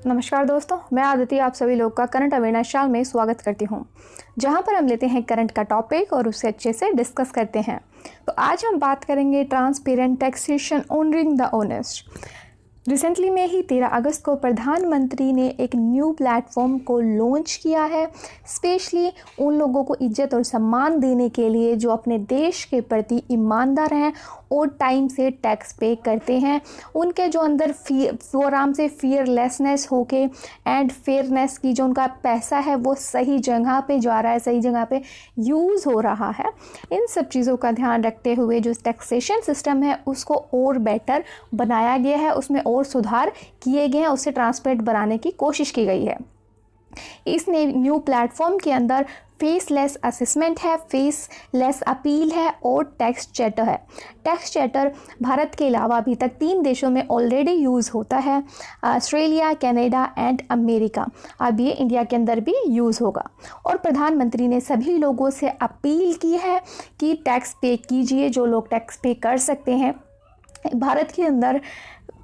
नमस्कार दोस्तों, मैं आदित्य आप सभी लोग का करंट अवेयरनेस शाल में स्वागत करती हूं, जहां पर हम लेते हैं करंट का टॉपिक और उसे अच्छे से डिस्कस करते हैं। तो आज हम बात करेंगे transparent taxation honouring the honest. Recently में ही 13 अगस्त को प्रधानमंत्री ने एक न्यू प्लेटफॉर्म को लॉन्च किया है, स्पेशली उन लोगों को इज्जत और सम्मान देने के लिए जो अपने देश के प्रति ईमानदार हैं और टाइम से टैक्स पे करते हैं। उनके जो अंदर वो आराम से फियरलेसनेस होके एंड फेयरनेस की जो उनका पैसा है वो सही जगह पे जा रहा है, सही जगह पे यूज़ हो रहा है। इन सब चीज़ों का ध्यान रखते हुए जो टैक्सेशन सिस्टम है उसको और बेटर बनाया गया है, उसमें और सुधार किए गए हैं, उससे ट्रांसपेरेंट बनाने की कोशिश की गई है। इस न्यू प्लेटफॉर्म के अंदर फेसलेस असेसमेंट है, फेसलेस अपील है और टैक्स चैटर है। टैक्स चैटर भारत के अलावा अभी तक 3 देशों में ऑलरेडी यूज़ होता है, ऑस्ट्रेलिया, कनाडा एंड अमेरिका। अब ये इंडिया के अंदर भी यूज़ होगा। और प्रधानमंत्री ने सभी लोगों से अपील की है कि टैक्स पे कीजिए, जो लोग टैक्स पे कर सकते हैं। भारत के अंदर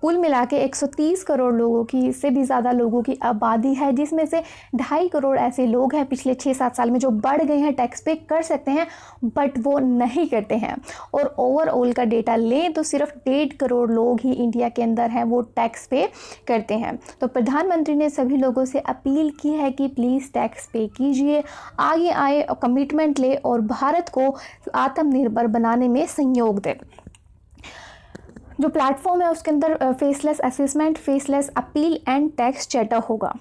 कुल मिला के 130 करोड़ लोगों की से भी ज़्यादा लोगों की आबादी है, जिसमें से 2.5 करोड़ ऐसे लोग हैं पिछले 6-7 साल में जो बढ़ गए हैं, टैक्स पे कर सकते हैं बट वो नहीं करते हैं। और ओवरऑल का डेटा लें तो सिर्फ 1.5 करोड़ लोग ही इंडिया के अंदर हैं वो टैक्स पे करते हैं। तो प्रधानमंत्री ने सभी लोगों से अपील की है कि प्लीज़ टैक्स पे कीजिए, आगे आए और कमिटमेंट ले और भारत को आत्मनिर्भर बनाने में सहयोग दें। जो प्लेटफॉर्म है उसके अंदर faceless assessment, faceless appeal and tax chatter होगा।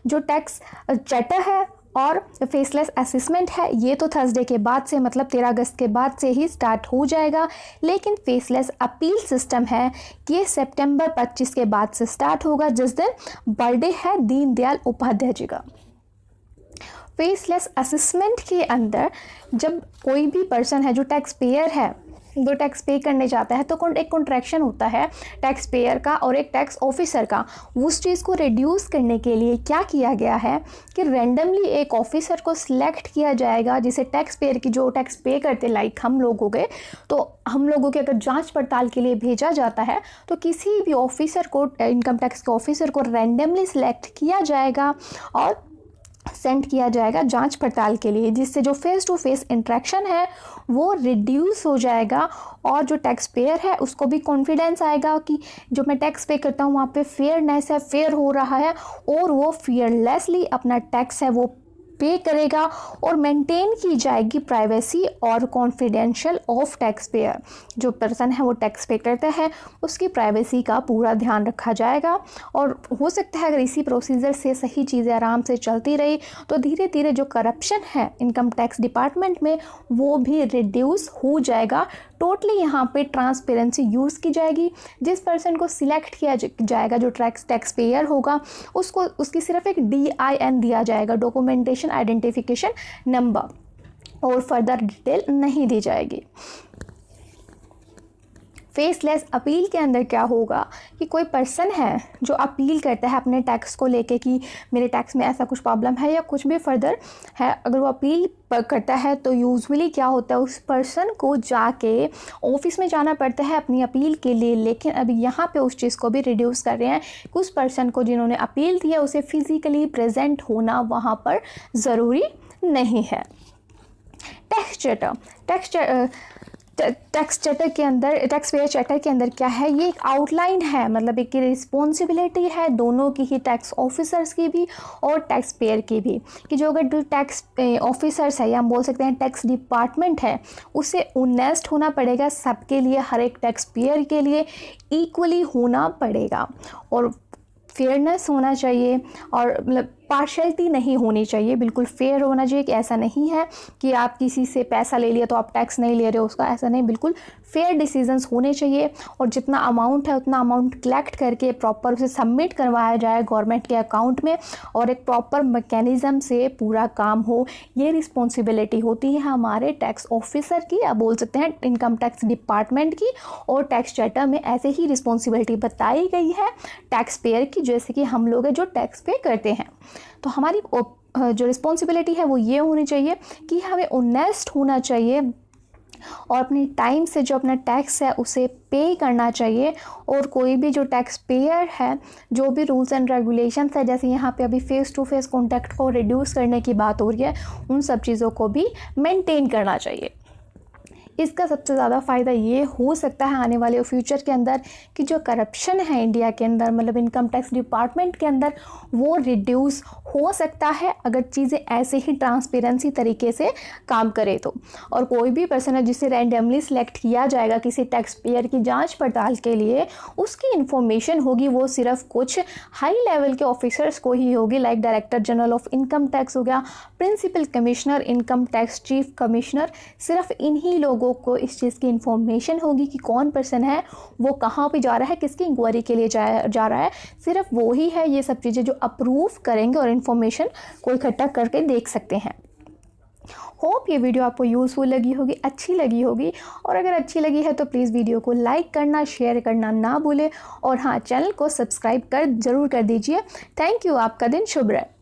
जो टैक्स चैटर है और फेसलेस असेसमेंट है ये तो थर्सडे के बाद से, मतलब 13 अगस्त के बाद से ही स्टार्ट हो जाएगा। लेकिन फेसलेस अपील सिस्टम है ये सितंबर 25 के बाद से स्टार्ट होगा, जिस दिन बर्थडे है दीनदयाल उपाध्याय जी का। फेसलेस असेसमेंट के अंदर जब कोई भी पर्सन है जो टैक्स पेयर है, जो टैक्स पे करने जाता है, तो एक कॉन्ट्रैक्शन होता है टैक्स पेयर का और एक टैक्स ऑफिसर का। उस चीज़ को रिड्यूस करने के लिए क्या किया गया है कि रैंडमली एक ऑफिसर को सिलेक्ट किया जाएगा, जिसे टैक्स पेयर की जो टैक्स पे करते लाइक हम लोग हो गए, तो हम लोगों के अगर जांच पड़ताल के लिए भेजा जाता है तो किसी भी ऑफिसर को, इनकम टैक्स के ऑफिसर को रैंडमली सिलेक्ट किया जाएगा और सेंड किया जाएगा जांच पड़ताल के लिए, जिससे जो फेस टू फेस इंटरेक्शन है वो रिड्यूस हो जाएगा और जो टैक्स पेयर है उसको भी कॉन्फिडेंस आएगा कि जो मैं टैक्स पे करता हूँ वहाँ पे फेयरनेस है, फेयर हो रहा है और वो फियरलेसली अपना टैक्स है वो पे करेगा और मेंटेन की जाएगी प्राइवेसी और कॉन्फिडेंशियल ऑफ टैक्स पेयर। जो पर्सन है वो टैक्स पे करता है उसकी प्राइवेसी का पूरा ध्यान रखा जाएगा। और हो सकता है अगर इसी प्रोसीजर से सही चीज़ें आराम से चलती रही तो धीरे धीरे जो करप्शन है इनकम टैक्स डिपार्टमेंट में वो भी रिड्यूस हो जाएगा। टोटली यहाँ पे ट्रांसपेरेंसी यूज़ की जाएगी। जिस पर्सन को सिलेक्ट किया जाएगा जो टैक्स पेयर होगा उसको उसकी सिर्फ एक DIN दिया जाएगा, डॉक्यूमेंटेशन आइडेंटिफिकेशन नंबर, और फर्दर डिटेल नहीं दी जाएगी। फेसलेस अपील के अंदर क्या होगा कि कोई पर्सन है जो अपील करता है अपने टैक्स को लेके कि मेरे टैक्स में ऐसा कुछ प्रॉब्लम है या कुछ भी फर्दर है, अगर वो अपील करता है तो यूजुअली क्या होता है उस पर्सन को जाके ऑफिस में जाना पड़ता है अपनी अपील के लिए। लेकिन अभी यहाँ पे उस चीज़ को भी रिड्यूस कर रहे हैं कि उस पर्सन को जिन्होंने अपील दिया उसे फिज़िकली प्रेजेंट होना वहाँ पर ज़रूरी नहीं है। टैक्स चैटर, टैक्स चैटर के अंदर, टैक्स पेयर चैटर के अंदर क्या है, ये एक आउटलाइन है, मतलब एक रिस्पॉन्सिबिलिटी है दोनों की ही, टैक्स ऑफिसर्स की भी और टैक्स पेयर की भी, कि जो अगर जो टैक्स ऑफिसर्स है या हम बोल सकते हैं टैक्स डिपार्टमेंट है उसे ऑनेस्ट होना पड़ेगा सबके लिए, हर एक टैक्स पेयर के लिए इक्वली होना पड़ेगा और फेयरनेस होना चाहिए और मतलब पार्शलिटी नहीं होनी चाहिए, बिल्कुल फेयर होना चाहिए कि ऐसा नहीं है कि आप किसी से पैसा ले लिया तो आप टैक्स नहीं ले रहे हो उसका, ऐसा नहीं, बिल्कुल फेयर डिसीजंस होने चाहिए और जितना अमाउंट है उतना अमाउंट कलेक्ट करके प्रॉपर उसे सबमिट करवाया जाए गवर्नमेंट के अकाउंट में और एक प्रॉपर मैकेनिज़्म से पूरा काम हो। ये रिस्पॉन्सिबिलिटी होती है हमारे टैक्स ऑफिसर की, या बोल सकते हैं इनकम टैक्स डिपार्टमेंट की, और टैक्स चैटर में ऐसे ही रिस्पॉन्सिबिलिटी बताई गई है टैक्स पेयर की, जैसे कि हम लोग जो टैक्स पे करते हैं। तो हमारी जो रिस्पॉन्सिबिलिटी है वो ये होनी चाहिए कि हमें ऑनेस्ट होना चाहिए और अपनी टाइम से जो अपना टैक्स है उसे पे करना चाहिए। और कोई भी जो टैक्स पेयर है, जो भी रूल्स एंड रेगुलेशंस है, जैसे यहाँ पे अभी फेस टू फेस कॉन्टैक्ट को रिड्यूस करने की बात हो रही है, उन सब चीज़ों को भी मेंटेन करना चाहिए। इसका सबसे ज़्यादा फ़ायदा ये हो सकता है आने वाले फ्यूचर के अंदर कि जो करप्शन है इंडिया के अंदर, मतलब इनकम टैक्स डिपार्टमेंट के अंदर, वो रिड्यूस हो सकता है अगर चीज़ें ऐसे ही ट्रांसपेरेंसी तरीके से काम करे तो। और कोई भी पर्सन है जिसे रैंडमली सिलेक्ट किया जाएगा किसी टैक्स पेयर की जांच पड़ताल के लिए, उसकी इन्फॉर्मेशन होगी वो सिर्फ कुछ हाई लेवल के ऑफिसर्स को ही होगी, like director general of income tax हो गया, principal commissioner income tax, chief commissioner, सिर्फ इन्हीं लोगों को इस चीज़ की इन्फॉर्मेशन होगी कि कौन पर्सन है, वो कहाँ पे जा रहा है, किसकी इंक्वायरी के लिए जा रहा है। सिर्फ वो ही है ये सब चीज़ें जो अप्रूव करेंगे और इन्फॉर्मेशन को इकट्ठा करके देख सकते हैं। होप ये वीडियो आपको यूज़फुल लगी होगी, अच्छी लगी होगी। और अगर अच्छी लगी है तो प्लीज़ वीडियो को लाइक करना, शेयर करना ना भूलें। और हाँ, चैनल को सब्सक्राइब ज़रूर कर दीजिए। Thank you. आपका दिन शुभ रहे।